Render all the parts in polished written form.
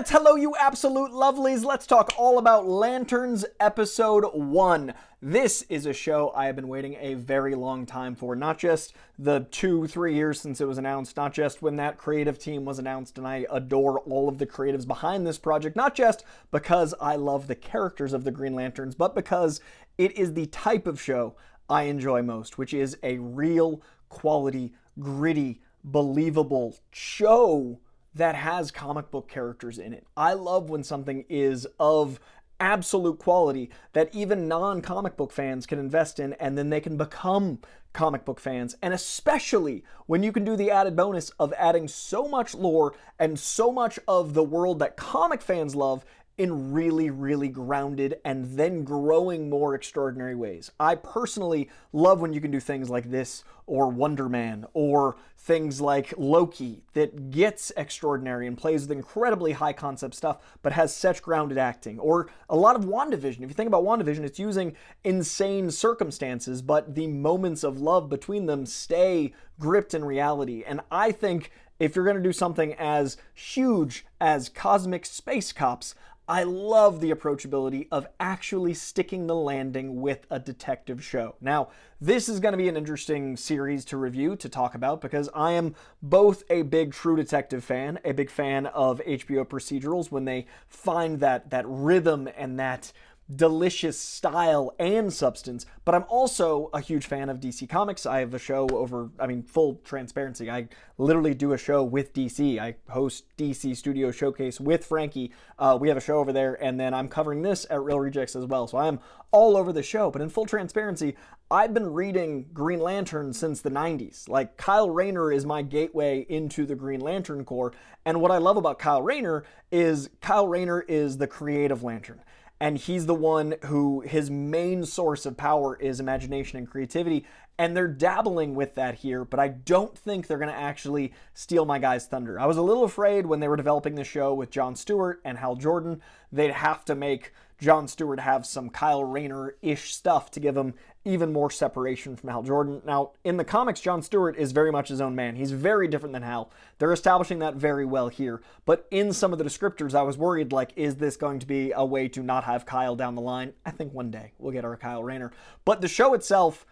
Internets, hello you absolute lovelies. Let's talk all about Lanterns Episode 1. This is a show I have been waiting a very long time for. Not just the 2-3 years since it was announced, not just when that creative team was announced, and I adore all of the creatives behind this project, not just because I love the characters of the Green Lanterns, but because it is the type of show I enjoy most, which is a real quality, gritty, believable show that has comic book characters in it. I love when something is of absolute quality that even non-comic book fans can invest in, and then they can become comic book fans, and especially when you can do the added bonus of adding so much lore and so much of the world that comic fans love in really, really grounded and then growing more extraordinary ways. I personally love when you can do things like this, or Wonder Man, or things like Loki, that gets extraordinary and plays with incredibly high concept stuff, but has such grounded acting. Or a lot of WandaVision. If you think about WandaVision, it's using insane circumstances, but the moments of love between them stay gripped in reality. And I think if you're going to do something as huge as Cosmic Space Cops, I love the approachability of actually sticking the landing with a detective show. Now, this is going to be an interesting series to review, to talk about, because I am both a big True Detective fan, a big fan of HBO procedurals when they find that rhythm and that delicious style and substance, but I'm also a huge fan of DC Comics. I have a show over, full transparency, I literally do a show with DC. I host DC Studio Showcase with Frankie. We have a show over there, and then I'm covering this at Real Rejects as well, so I'm all over the show. But in full transparency, I've been reading Green Lantern since the 90s. Like, Kyle Rayner is my gateway into the Green Lantern Corps, and what I love about Kyle Rayner is the creative Lantern. And he's the one who, his main source of power is imagination and creativity. And they're dabbling with that here, but I don't think they're going to actually steal my guy's thunder. I was a little afraid when they were developing the show with John Stewart and HAL Jordan, they'd have to make John Stewart have some Kyle Rayner-ish stuff to give him even more separation from HAL Jordan. Now, in the comics, John Stewart is very much his own man. He's very different than Hal. They're establishing that very well here. But in some of the descriptors, I was worried, like, is this going to be a way to not have Kyle down the line? I think one day we'll get our Kyle Rayner. But the show itself,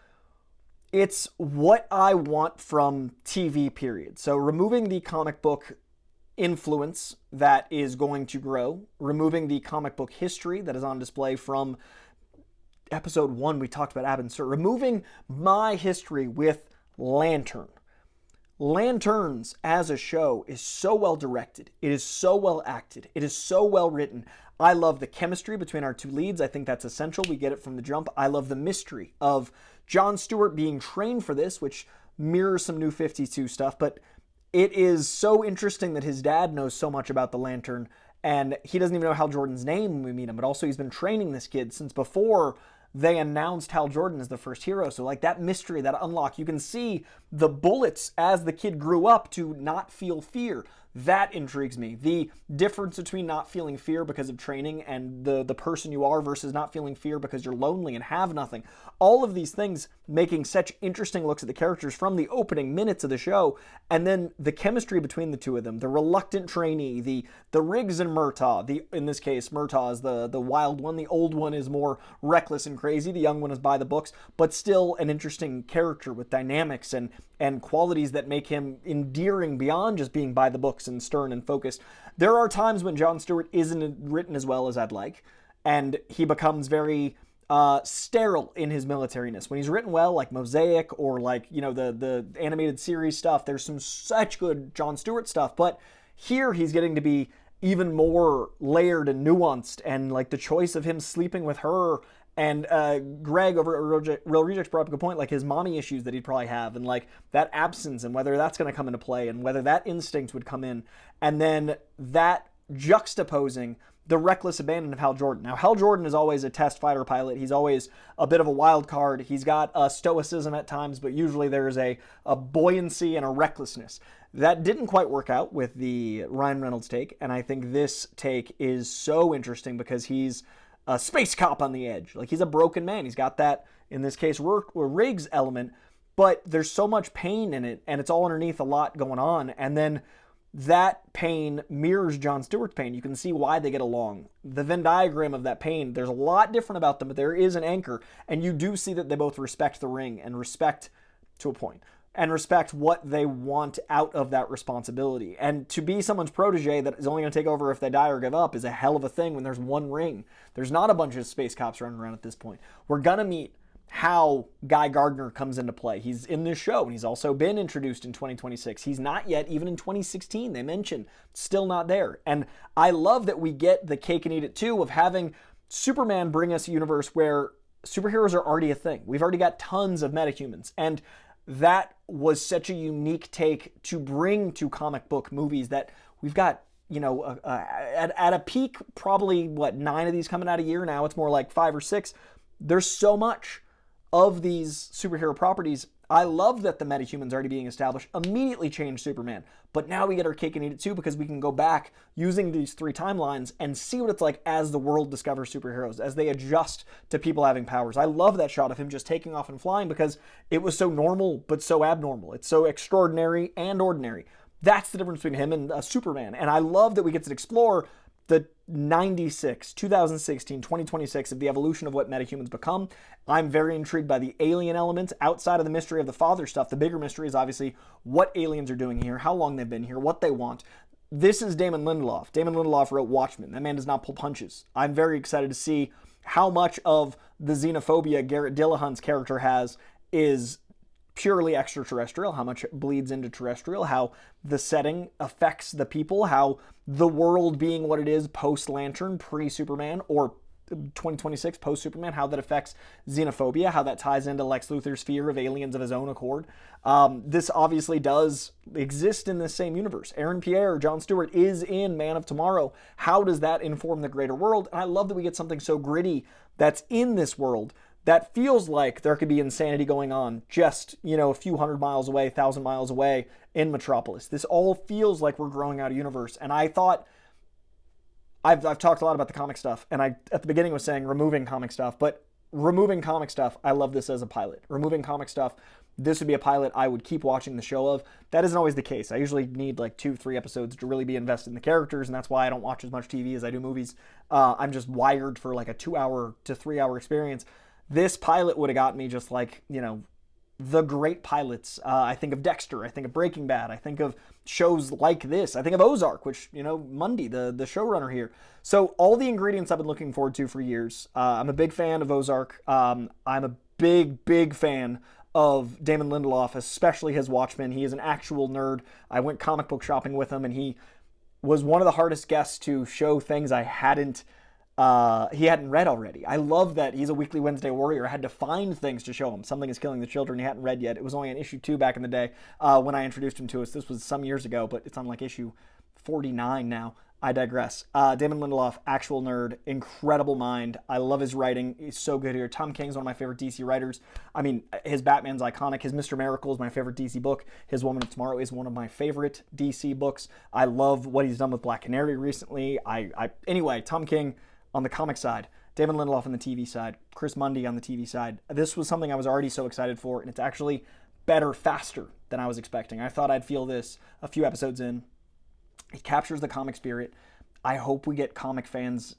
it's what I want from TV, period. So removing the comic book influence that is going to grow, removing the comic book history that is on display from episode 1, we talked about Ab and Sur, removing my history with Lantern. Lanterns as a show is so well directed. It is so well acted. It is so well written. I love the chemistry between our two leads. I think that's essential. We get it from the jump. I love the mystery of John Stewart being trained for this, which mirrors some New 52 stuff, but it is so interesting that his dad knows so much about the Lantern, and he doesn't even know Hal Jordan's name when we meet him, but also he's been training this kid since before they announced Hal Jordan as the first hero. So like that mystery, that unlock, you can see the bullets as the kid grew up to not feel fear. That intrigues me. The difference between not feeling fear because of training and the person you are versus not feeling fear because you're lonely and have nothing. All of these things making such interesting looks at the characters from the opening minutes of the show, and then the chemistry between the two of them, the reluctant trainee, the Riggs and Murtaugh. In this case, Murtaugh is the wild one. The old one is more reckless and crazy. The young one is by the books, but still an interesting character with dynamics and qualities that make him endearing beyond just being by the books and stern and focused. There are times when John Stewart isn't written as well as I'd like, and he becomes very sterile in his militariness. When he's written well, like Mosaic or like, the animated series stuff, there's some such good John Stewart stuff, but here he's getting to be even more layered and nuanced, and like the choice of him sleeping with her. And Greg over at Real Rejects brought up a good point, like his mommy issues that he'd probably have, and like that absence and whether that's going to come into play and whether that instinct would come in. And then that juxtaposing the reckless abandon of Hal Jordan. Now, Hal Jordan is always a test fighter pilot. He's always a bit of a wild card. He's got a stoicism at times, but usually there's a buoyancy and a recklessness. That didn't quite work out with the Ryan Reynolds take, and I think this take is so interesting because he's a space cop on the edge. Like, he's a broken man. He's got that, in this case, Riggs element, but there's so much pain in it, and it's all underneath a lot going on. And then that pain mirrors John Stewart's pain. You can see why they get along. The Venn diagram of that pain, there's a lot different about them, but there is an anchor. And you do see that they both respect the ring and respect to a point and respect what they want out of that responsibility. And to be someone's protege that is only going to take over if they die or give up is a hell of a thing when there's one ring. There's not a bunch of space cops running around at this point. We're going to meet how Guy Gardner comes into play. He's in this show, and he's also been introduced in 2026. He's not yet, even in 2016, they mentioned, still not there. And I love that we get the cake and eat it too of having Superman bring us a universe where superheroes are already a thing. We've already got tons of metahumans, and that was such a unique take to bring to comic book movies that we've got, at a peak, probably, 9 of these coming out a year now. It's more like 5 or 6. There's so much of these superhero properties. I love that the metahumans already being established immediately changed Superman. But now we get our cake and eat it too, because we can go back using these 3 timelines and see what it's like as the world discovers superheroes, as they adjust to people having powers. I love that shot of him just taking off and flying because it was so normal but so abnormal. It's so extraordinary and ordinary. That's the difference between him and Superman. And I love that we get to explore the 96, 2016, 2026 of the evolution of what metahumans become. I'm very intrigued by the alien elements outside of the mystery of the father stuff. The bigger mystery is obviously what aliens are doing here, how long they've been here, what they want. This is Damon Lindelof. Damon Lindelof wrote Watchmen. That man does not pull punches. I'm very excited to see how much of the xenophobia Garrett Dillahunt's character has is purely extraterrestrial, how much it bleeds into terrestrial, how the setting affects the people, how the world being what it is post-Lantern, pre-Superman, or 2026 post-Superman, how that affects xenophobia, how that ties into Lex Luthor's fear of aliens of his own accord. This obviously does exist in the same universe. Aaron Pierre, John Stewart is in Man of Tomorrow. How does that inform the greater world? And I love that we get something so gritty that's in this world that feels like there could be insanity going on just, a few 100 miles away, 1,000 miles away in Metropolis. This all feels like we're growing out a universe. And I thought, I've talked a lot about the comic stuff, and I, at the beginning, was saying removing comic stuff, but removing comic stuff, I love this as a pilot. Removing comic stuff, this would be a pilot I would keep watching the show of. That isn't always the case. I usually need 2-3 episodes to really be invested in the characters, and that's why I don't watch as much TV as I do movies. I'm just wired for a 2-hour to 3-hour experience. This pilot would have got me just the great pilots. I think of Dexter. I think of Breaking Bad. I think of shows like this. I think of Ozark, which, Mundy, the showrunner here. So all the ingredients I've been looking forward to for years. I'm a big fan of Ozark. I'm a big fan of Damon Lindelof, especially his Watchmen. He is an actual nerd. I went comic book shopping with him, and he was one of the hardest guests to show things he hadn't read already. I love that he's a weekly Wednesday warrior. I had to find things to show him. Something is Killing the Children he hadn't read yet. It was only on issue 2 back in the day when I introduced him to us. This was some years ago, but it's on issue 49 now. I digress. Damon Lindelof, actual nerd, incredible mind. I love his writing. He's so good here. Tom King's one of my favorite DC writers. I mean, his Batman's iconic. His Mr. Miracle is my favorite DC book. His Woman of Tomorrow is one of my favorite DC books. I love what he's done with Black Canary recently. Anyway, Tom King on the comic side, Damon Lindelof on the TV side, Chris Mundy on the TV side. This was something I was already so excited for, and it's actually better, faster than I was expecting. I thought I'd feel this a few episodes in. It captures the comic spirit. I hope we get comic fans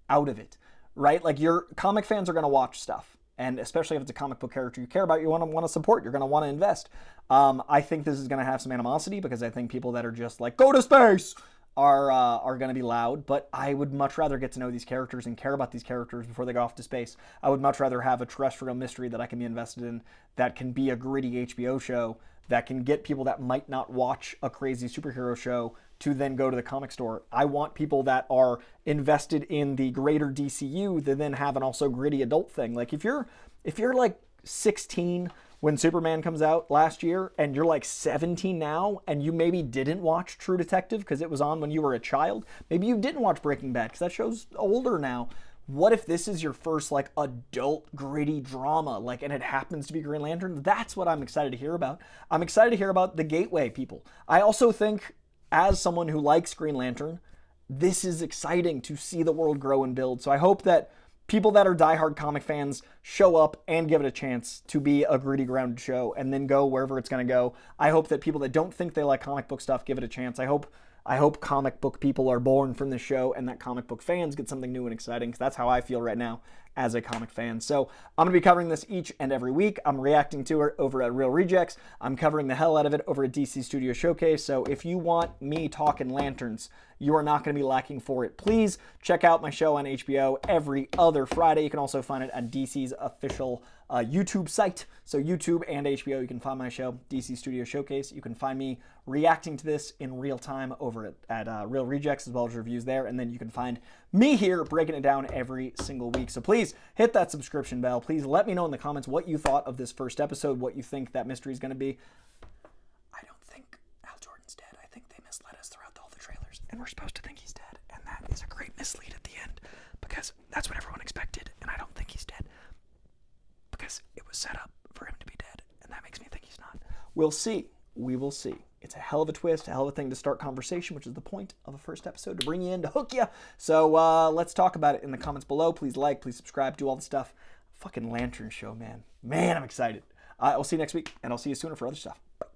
out of it, right? Your comic fans are going to watch stuff, and especially if it's a comic book character you care about, you want to support, you're going to want to invest. I think this is going to have some animosity because I think people that are just go to space are going to be loud, but I would much rather get to know these characters and care about these characters before they go off to space. I would much rather have a terrestrial mystery that I can be invested in, that can be a gritty HBO show, that can get people that might not watch a crazy superhero show to then go to the comic store. I want people that are invested in the greater DCU to then have an also gritty adult thing. If you're 16 when Superman comes out last year and you're 17 now and you maybe didn't watch True Detective because it was on when you were a child, maybe you didn't watch Breaking Bad because that show's older now. What if this is your first adult gritty drama and it happens to be Green Lantern? That's what I'm excited to hear about. I'm excited to hear about the Gateway people. I also think, as someone who likes Green Lantern, this is exciting to see the world grow and build. So I hope that people that are diehard comic fans show up and give it a chance to be a gritty, grounded show and then go wherever it's going to go. I hope that people that don't think they like comic book stuff give it a chance. I hope comic book people are born from this show and that comic book fans get something new and exciting, because that's how I feel right now as a comic fan. So I'm going to be covering this each and every week. I'm reacting to it over at Real Rejects. I'm covering the hell out of it over at DC Studio Showcase. So if you want me talking lanterns, you are not going to be lacking for it. Please check out my show on HBO every other Friday. You can also find it on DC's official YouTube site. So YouTube and HBO, you can find my show, DC Studio Showcase. You can find me reacting to this in real time over at Real Rejects, as well as reviews there. And then you can find me here breaking it down every single week. So please hit that subscription bell. Please let me know in the comments what you thought of this first episode, what you think that mystery is going to be. I don't think Hal Jordan's dead. I think they misled us throughout all the trailers, and we're supposed to think he's dead. And that is a great mislead at the end, because that's what everyone expected, and I don't think he's dead, because it was set up for him to be dead, and that makes me think he's not. We'll see. We will see. It's a hell of a twist, a hell of a thing to start conversation, which is the point of a first episode, to bring you in, to hook you. So let's talk about it in the comments below. Please like, please subscribe, do all the stuff. Fucking Lantern show, man. Man, I'm excited. I'll see you next week, and I'll see you sooner for other stuff. Bye.